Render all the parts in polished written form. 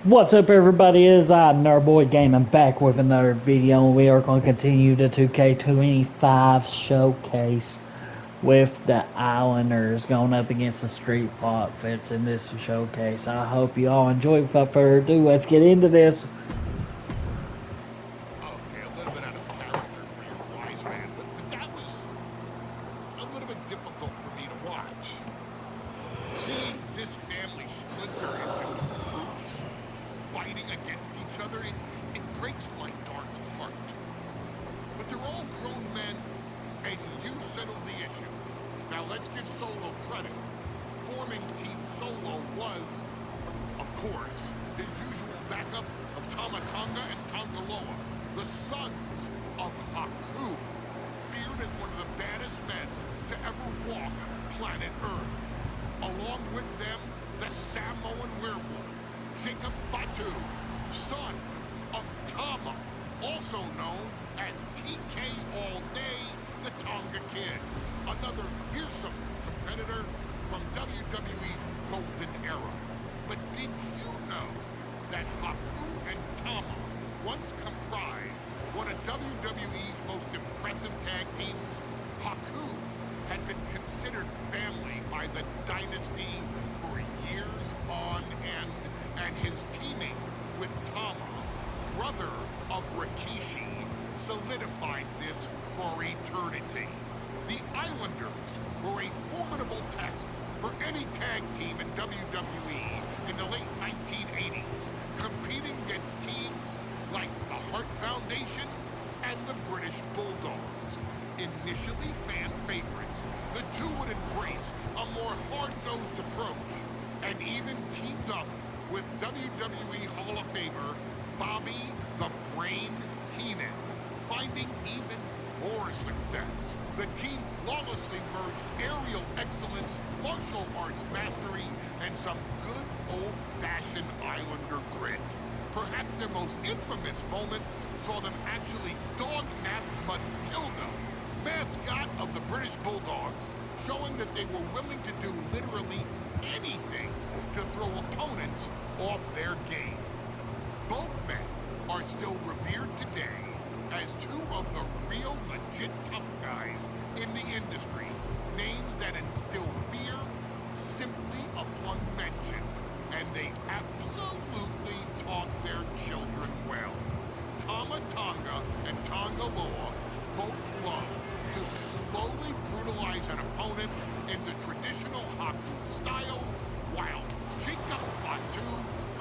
What's up, everybody? It is I, Nerdboy Gaming, back with another video, and we are going to continue the 2K25 showcase with the Islanders going up against the Street Profits in this showcase. I hope you all enjoy. Without further ado, let's get into this. Okay, a little bit out of character for your wise man, but that was a little bit difficult for me to watch. Seeing this family splinter into two groups, fighting against each other, it breaks my dark heart. But they're all grown men, and you settled the issue. Now let's give Solo credit. Forming Team Solo was, of course, his usual backup of Tama Tonga and Tongaloa, the sons of Haku, feared as one of the baddest men to ever walk planet Earth. Along with them, the Samoan werewolf, Jacob Fatu, son of Tama, also known as TK All Day, the Tonga Kid, another fearsome competitor from WWE's Golden Era. But did you know that Haku and Tama once comprised one of WWE's most impressive tag teams? Haku had been considered family by the Dynasty for years on end, and his teaming with Tama, brother of Rikishi, solidified this for eternity. The Islanders were a formidable test for any tag team in WWE in the late 1980s, competing against teams like the Hart Foundation and the British Bulldogs. Initially fan favorites, the two would embrace a more hard-nosed approach and even teamed up with WWE Hall of Famer Bobby the Brain Heenan, finding even more success. The team flawlessly merged aerial excellence, martial arts mastery, and some good old-fashioned Islander grit. Perhaps their most infamous moment saw them actually dog-nap Matilda, mascot of the British Bulldogs, showing that they were willing to do literally anything to throw opponents off their game. Both men are still revered today as two of the real legit tough guys in the industry, names that instill fear simply upon mention, and they absolutely taught their children well. Tama Tonga and Tongaloa both love to slowly brutalize an opponent in the traditional Haku style, while Jacob Fatu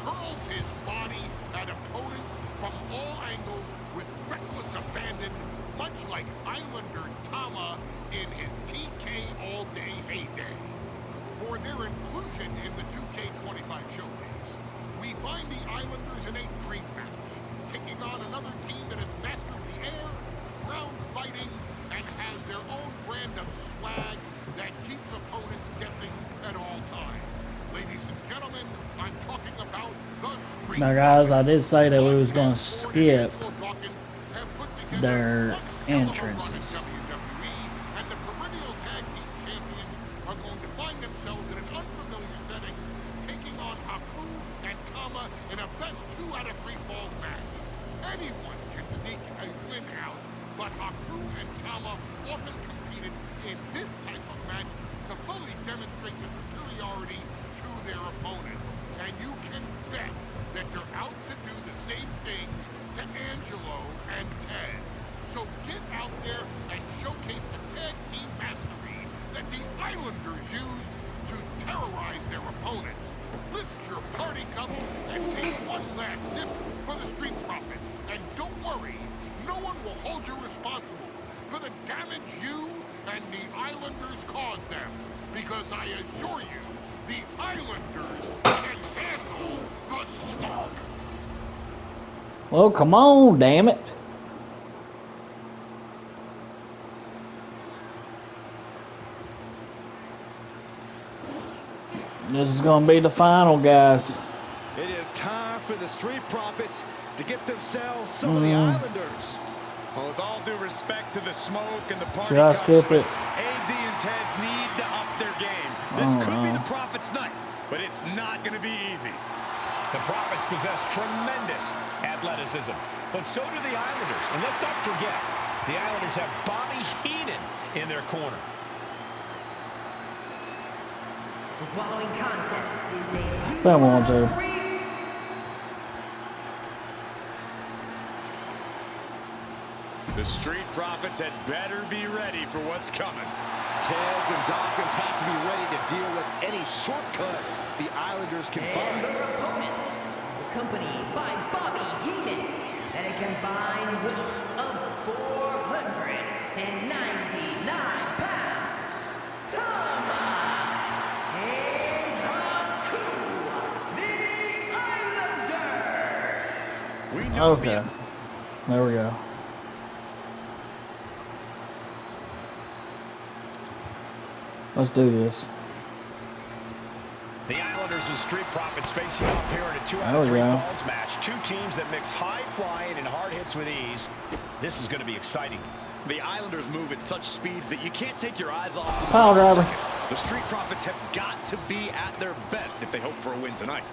hurls his body at opponents from all angles with reckless abandon, much like Islander Tama in his TK All Day heyday. For their inclusion in the 2K25 showcase, we find the Islanders in a dream match, taking on another team that has mastered the air, ground fighting, and has their own brand of swag that keeps opponents guessing at all times. Ladies and gentlemen, I'm talking about the Street Now, guys, I Profits. did say that we was going to Montez Ford and skip Angelo Dawkins have put together their one hell of a run in entrances. WWE, and the perennial tag team champions are going to find themselves in an unfamiliar setting, taking on Haku and Tama in a best 2 out of 3 falls match. Anyone can sneak a win out, but Haku and Tama often competed in this type of match to fully demonstrate the superiority to their opponents. And you can bet that they're out to do the same thing to Angelo and Tez. So get out there and showcase the tag team mastery that the Islanders used to terrorize their opponents. Lift your party cups and take one last sip for the Street Profits. And don't worry, no one will hold you responsible for the damage you and the Islanders caused them. Because I assure you, the Islanders can handle the smoke. Well, come on, damn it. This is going to be the final, guys. It is time for the Street Profits to get themselves some of the Islanders. Well, with all due respect to the smoke and the party Should I cups, skip it? AD and Tez need to up their game. This could be the Profits' night, but it's not going to be easy. The Profits possess tremendous athleticism, but so do the Islanders. And let's not forget, the Islanders have Bobby Heenan in their corner. The following contest is a That won't do. The Street Profits had better be ready for what's coming. Taz and Dawkins have to be ready to deal with any shortcut the Islanders can And find. their opponents, accompanied by Bobby Heenan, and a combined weight of 499 pounds, Tama and Haku, the Islanders. We know Okay. There we go. Let's do this. The Islanders and Street Profits facing off here in a 2 out of 3 falls match. Two teams that mix high flying and hard hits with ease. This is going to be exciting. The Islanders move at such speeds that you can't take your eyes off them Pile for a driver. second. The Street Profits have got to be at their best if they hope for a win tonight.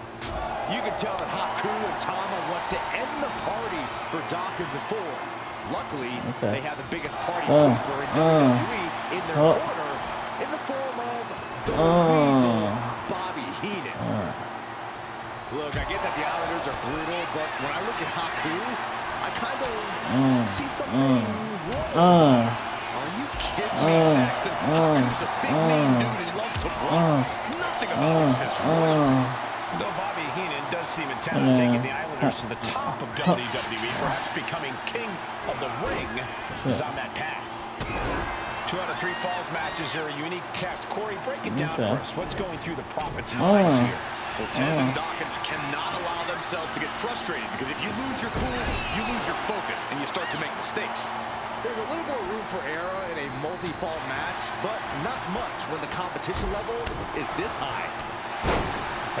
You can tell that Haku and Tama want to end the party for Dawkins and Ford. Luckily, they have the biggest party pooper in WWE in their corner in the form of the Weasel, Bobby Heenan. Look, I get that the Islanders are brutal, but when I look at Haku, I kind of see something wrong. Are you kidding me, Saxton? Haku's a big name dude and he loves to brawl. Nothing about him says royalty. Though Bobby Heenan does seem intent on taking the Islanders to the top of WWE, perhaps becoming king of the ring, is on that path. 2 out of 3 falls matches are a unique test. Corey, break it down for us. What's going through the Profits' minds here? Well, Taz and Dawkins cannot allow themselves to get frustrated because if you lose your cool, you lose your focus and you start to make mistakes. There's a little more room for error in a multi-fall match, but not much when the competition level is this high.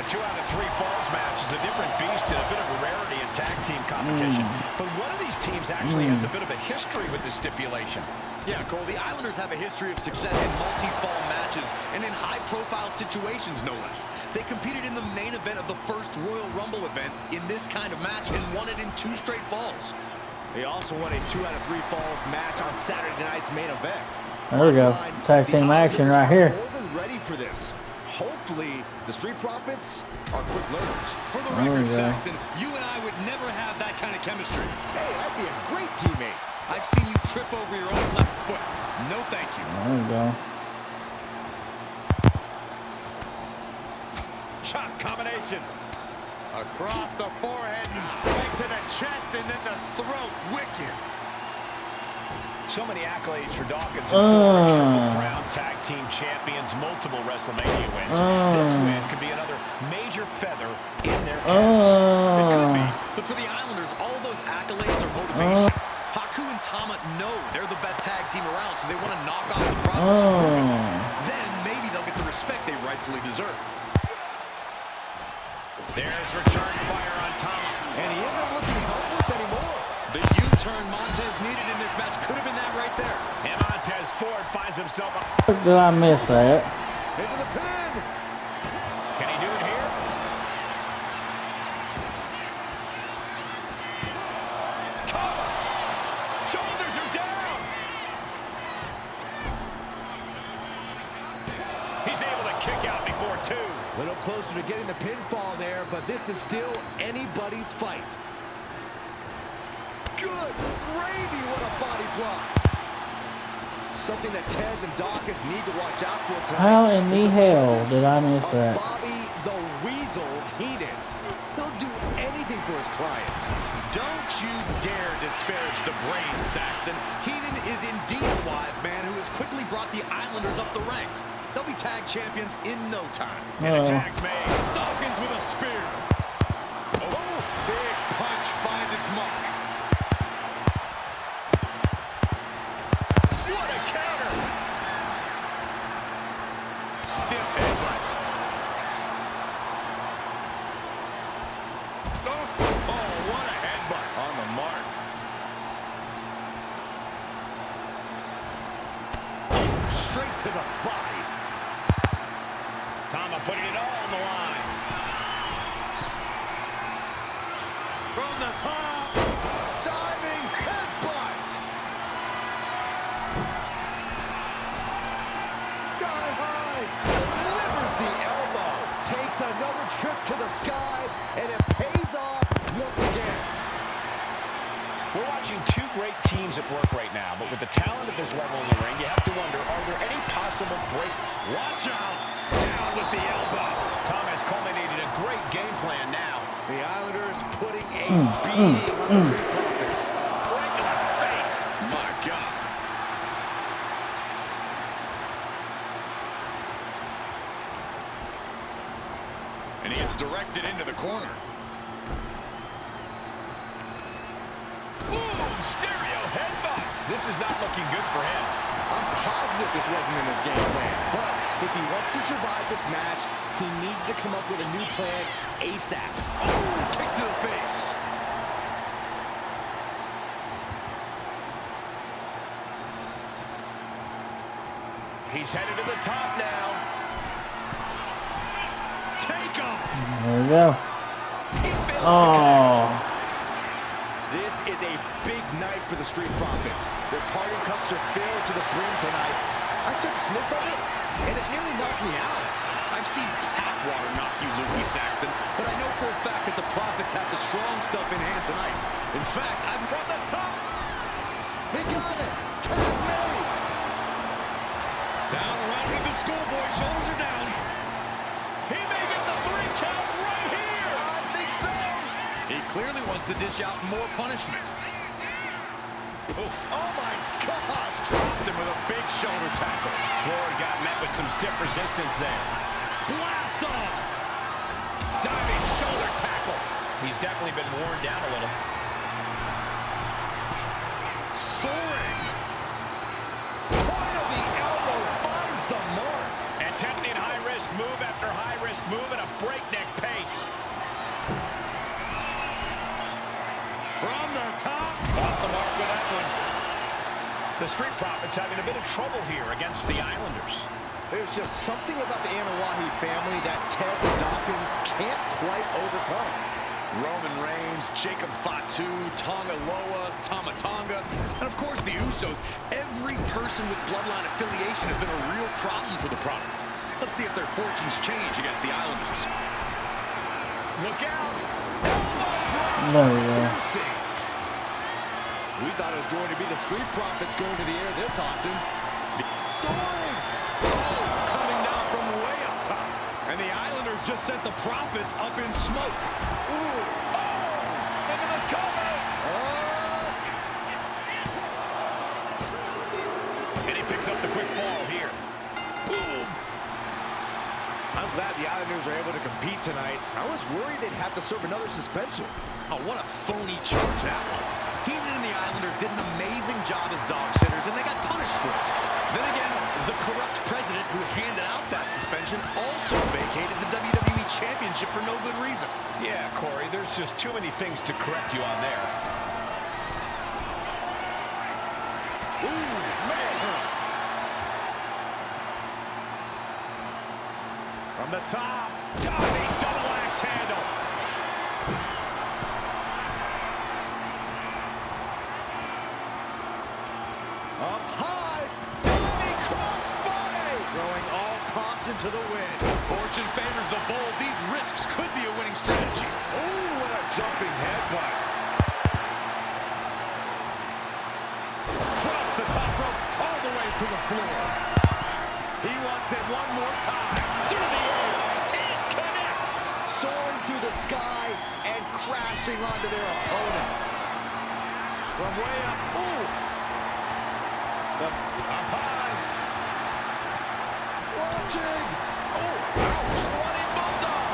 A 2 out of 3 falls match is a different beast and a bit of a rarity in tag team competition. But one of these teams actually has a bit of a history with this stipulation. Yeah, Cole, the Islanders have a history of success in multi-fall matches and in high-profile situations, no less. They competed in the main event of the first Royal Rumble event in this kind of match and won it in 2 straight falls. They also won a 2 out of 3 falls match on Saturday night's main event. There we go. Tag team action right here. More than ready for this. Hopefully, the Street Profits are quick learners. For the record, Saxton, you and I would never have that kind of chemistry. Hey, I'd be a great teammate. I've seen you trip over your own left foot. No thank you. There we go. Chop combination. Across the forehead, right to the chest, and then the throat. Wicked. So many accolades for Dawkins and Ford, Triple Crown Tag Team Champions, multiple WrestleMania wins. This win could be another major feather in their caps. It could be, but for the Islanders, all those accolades are motivation. Haku and Tama know they're the best tag team around, so they want to knock off the Profits and prove it. Then maybe they'll get the respect they rightfully deserve. There's return fire on Tama. And he isn't looking helpless anymore. The U-turn Montez needed in this match could have been that right there. And Montez Ford finds himself up. Did I miss that? Into the pin. Can he do it here? Cover. Shoulders are down. He's able to kick out before 2. A little closer to getting the pinfall there, but this is still anybody's fight. Good gravy, what a body block. Something that Taz and Dawkins need to watch out for tonight. How in the is hell presence did I miss of that? Bobby the Weasel Heenan. He'll do anything for his clients. Don't you dare disparage the brain, Saxton. Heenan is indeed a wise man who has quickly brought the Islanders up the ranks. They'll be tag champions in no time. And the tag's made. Dawkins with a spear. Oh, big punch finds its mark. What a counter! Stiff headbutt. Oh, what a headbutt. On the mark. Straight to the body. Tama putting it all on the line. the top. Diving headbutt. Sky high. Delivers the elbow. Takes another trip to the skies, and it pays off once again. We're watching two great teams at work right now, but with the talent at this level in the ring, you have to wonder, are there any possible break? Watch out! Down with the elbow. Tom has culminated a great game plan now. The Islanders putting a beating on the Street Profits. Right to the face. My God. And he gets directed into the corner. Boom! Stereo headbutt. This is not looking good for him. I'm positive this wasn't in his game plan, but if he wants to survive this match, he needs to come up with a new plan ASAP. Oh, kick to the face. He's headed to the top now. Take him. There we go. He fails to Oh. This is a big night for the Street Profits. Their party cups are filled to the brim tonight. I took a sniff of it, and it nearly knocked me out. I've seen tap water knock you, Louis Saxton, but I know for a fact that the Profits have the strong stuff in hand tonight. In fact, I've got the top. He got it. Tap Mary. Down around with the schoolboy, shoulders are down. He may get the 3 count right here. I think so. He clearly wants to dish out more punishment. Oof. Oh, my gosh. Dropped him with a big shoulder tackle. Floyd got met with some stiff resistance there. Blast off. Diving shoulder tackle. He's definitely been worn down a little. Soaring. Point of the elbow finds the mark. Attempting high-risk move after high-risk move at a breakneck pace. From the top. Off the mark with that one. The Street Profits having a bit of trouble here against the Islanders. There's just something about the Anawahi family that Tez and Dawkins can't quite overcome. Roman Reigns, Jacob Fatu, Tonga Loa, Tama Tonga, and of course the Usos. Every person with bloodline affiliation has been a real problem for the Profits. Let's see if their fortunes change against the Islanders. Look out! There we go. We thought it was going to be the Street Profits going to the air this often. Soaring! Oh, coming down from way up top. And the Islanders just sent the Profits up in smoke. Ooh! Oh! Into the cover! And he picks up the quick fall here. Boom! I'm glad the Islanders are able to compete tonight. I was worried they'd have to serve another suspension. Oh, what a phony charge that was. Heenan and the Islanders did an amazing job as dog sitters, and they got punished for it. Then again, the corrupt president who handed out that suspension also vacated the WWE Championship for no good reason. Yeah, Corey, there's just too many things to correct you on there. Ooh, man! From the top, diving double axe handle. Up high, diving crossbody! Throwing all caution to the wind. Fortune favors the bold. These risks could be a winning strategy. Ooh, what a jumping headbutt. Across the top rope, all the way to the floor. He wants it one more time. Through the air, it connects. Soaring through the sky and crashing onto their opponent. From way up, oof! Up high. Watching! Oh, ouch! Running bulldog!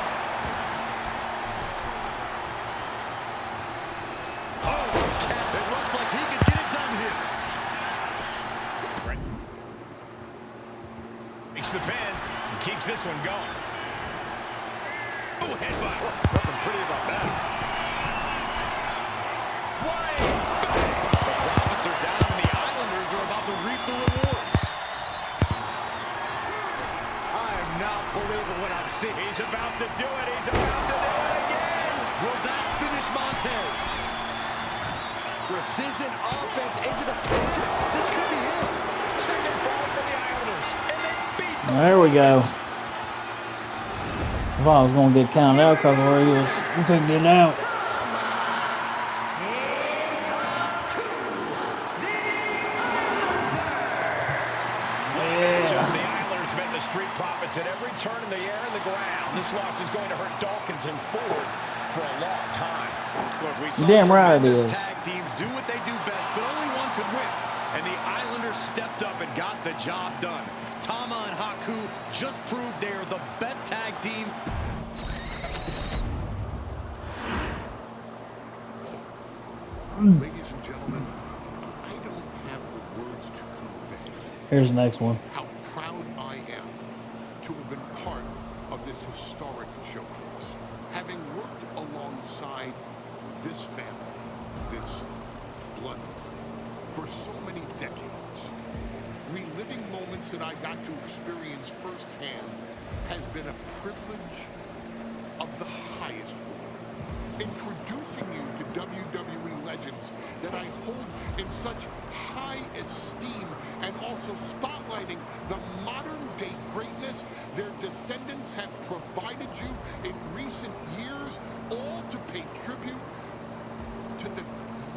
Oh, Cap, it looks like he could get it done here. Makes the pin and keeps this one going. Oh, headbutt. Nothing pretty about that. Flying. The Profits are down, and the Islanders are about to reap the rewards. I am not believing what I'm seeing. He's about to do it. He's about to do it again. Will that finish Montez? Precision offense into the pin. This could be it. Second fall for the Islanders, and they beat the There we go. I thought I was going to get counted out because where he was picking it out. The Islanders met the Street Profits at every turn in the air and the ground. This loss is going to hurt Dawkins and Ford for a long time. Look, we saw Damn right it is. tag teams do what they do best, but only one could win. And the Islanders stepped up and got the job done. Tama and Haku just proved they're the best tag team. Ladies and gentlemen, I don't have the words to convey Here's the next one. how proud I am to have been part of this historic showcase. Having worked alongside this family, this bloodline, for so many decades, reliving moments that I got to experience firsthand has been a privilege of the highest order. Introducing you to WWE legends that I hold in such high esteem, and also spotlighting the modern-day greatness their descendants have provided you in recent years, all to pay tribute to the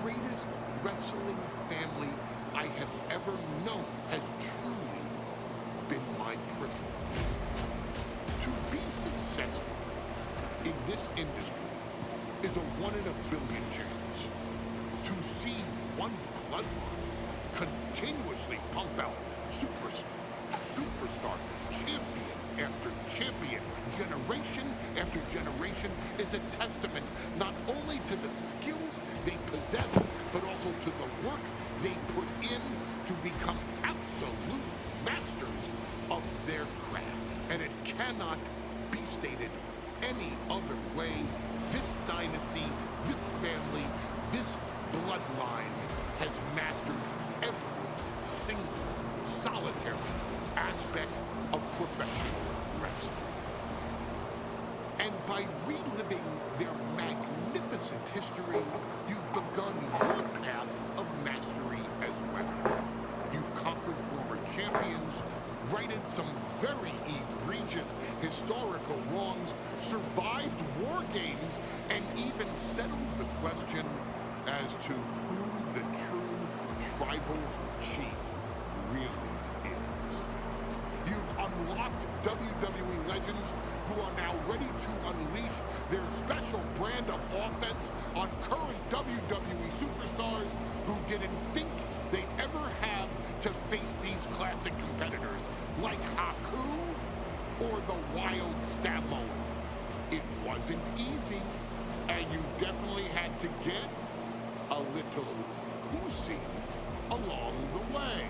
greatest wrestling family I have ever known has truly been my privilege. To be successful in this industry is a 1 in a billion chance. To see one bloodline continuously pump out superstar, champion after champion, generation after generation is a testament not only to the skills they possess, but also to the work they put in to become absolute masters of their craft. And it cannot be stated any other way. This dynasty, this family, this bloodline has mastered every single solitary aspect of professional wrestling. And by reliving their magnificent history, you've begun your path of mastery as well. You've conquered former champions, righted some very egregious historical wrongs, survived war games, and even settled the question as to who the true tribal chief really is. You've unlocked WWE legends who are now ready to unleash their special brand of offense on current WWE superstars who didn't think they ever have to face these classic competitors like Haku or the Wild Samoans. It wasn't easy, and you definitely had to get a little pussy along the way.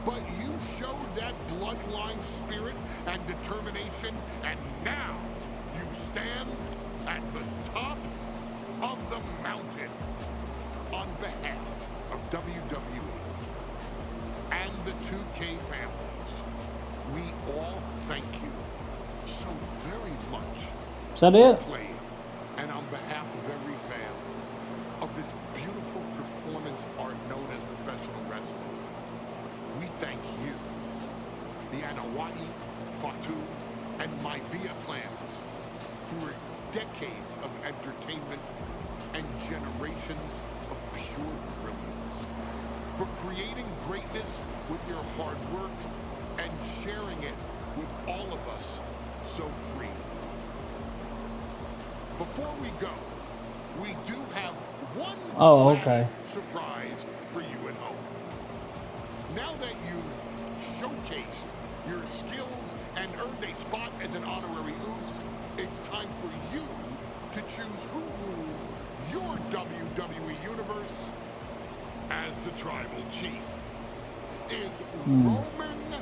But you showed that bloodline spirit and determination, and now you stand at the top of the mountain. On behalf of WWE and the 2K families, we all thank you so very much Is that it? for playing. And on behalf of every fan of this beautiful performance art known as professional wrestling, we thank you, the Anawahi, Fatu, and Maivia clans, for decades of entertainment and generations of pure brilliance, for creating greatness with your hard work and sharing it with all of us so freely. Before we go, we do have one last surprise for you at home. Now that you've showcased your skills and earned a spot as an honorary Oos, it's time for you to choose who rules your WWE Universe as the Tribal Chief. Is Roman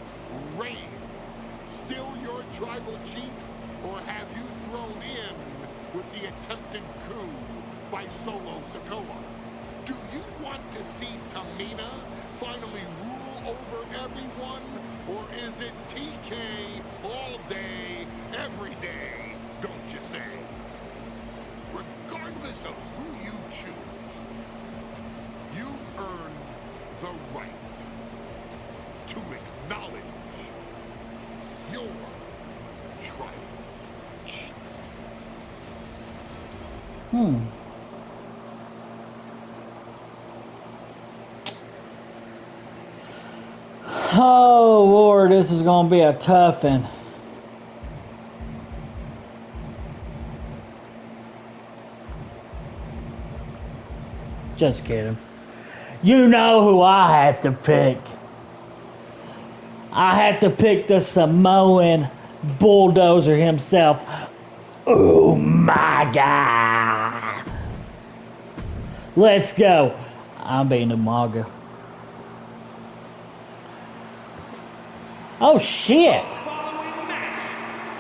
Reigns still your Tribal Chief, or have you thrown in with the attempted coup by Solo Sikoa? Do you want to see Tamina finally rule over everyone, or is it TK all day, every day, don't you say? Regardless of who you choose, you Oh, Lord, this is going to be a tough one. Just kidding. You know who I have to pick. I have to pick the Samoan bulldozer himself. Oh my God. Let's go. I'm being Umaga. Oh shit. The following match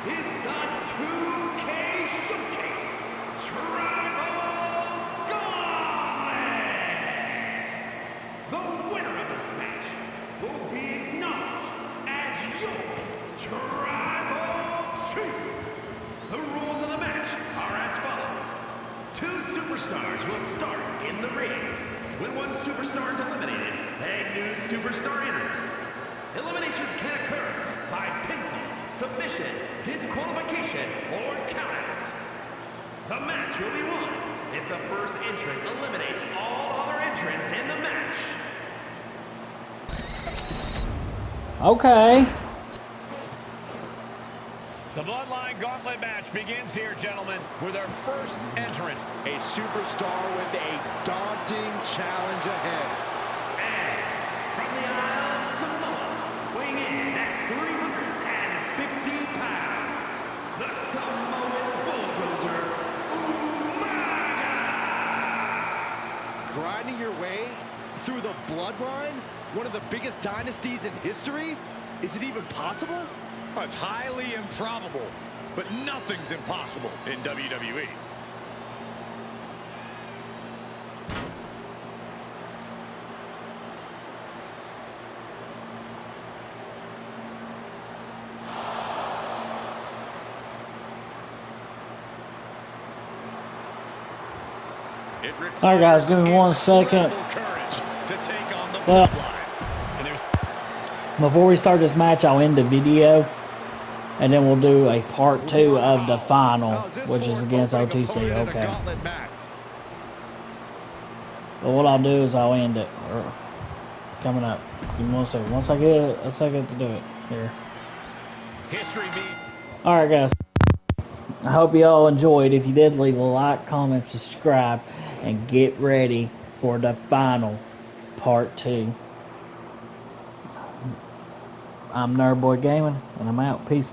is the 2K Showcase Tribal Gauntlet. The winner of this match will be acknowledged as your Tribal Chief. The rules of the match are as follows. 2 superstars will start in the ring. When one superstar is eliminated, a new superstar enters. Eliminations can occur by pinfall, submission, disqualification, or countouts. The match will be won if the first entrant eliminates all other entrants in the match. Okay. The Bloodline Gauntlet match begins here, gentlemen, with our first entrant. A superstar with a daunting challenge ahead. And from the Isle of Samoa, weighing in at 350 pounds, the Samoan bulldozer, Umaga! Grinding your way through the Bloodline? One of the biggest dynasties in history? Is it even possible? Well, it's highly improbable, but nothing's impossible in WWE. Alright guys, give me 1 second. Well, before we start this match, I'll end the video. And then we'll do a part 2 of the final, which is against OTC. Okay. But what I'll do is I'll end it. Coming up. Give me 1 second. Once I get a second to do it. Here. Alright guys. I hope you all enjoyed. If you did, leave a like, comment, subscribe, and get ready for the final part 2. I'm Nerdboy Gaming, and I'm out. Peace.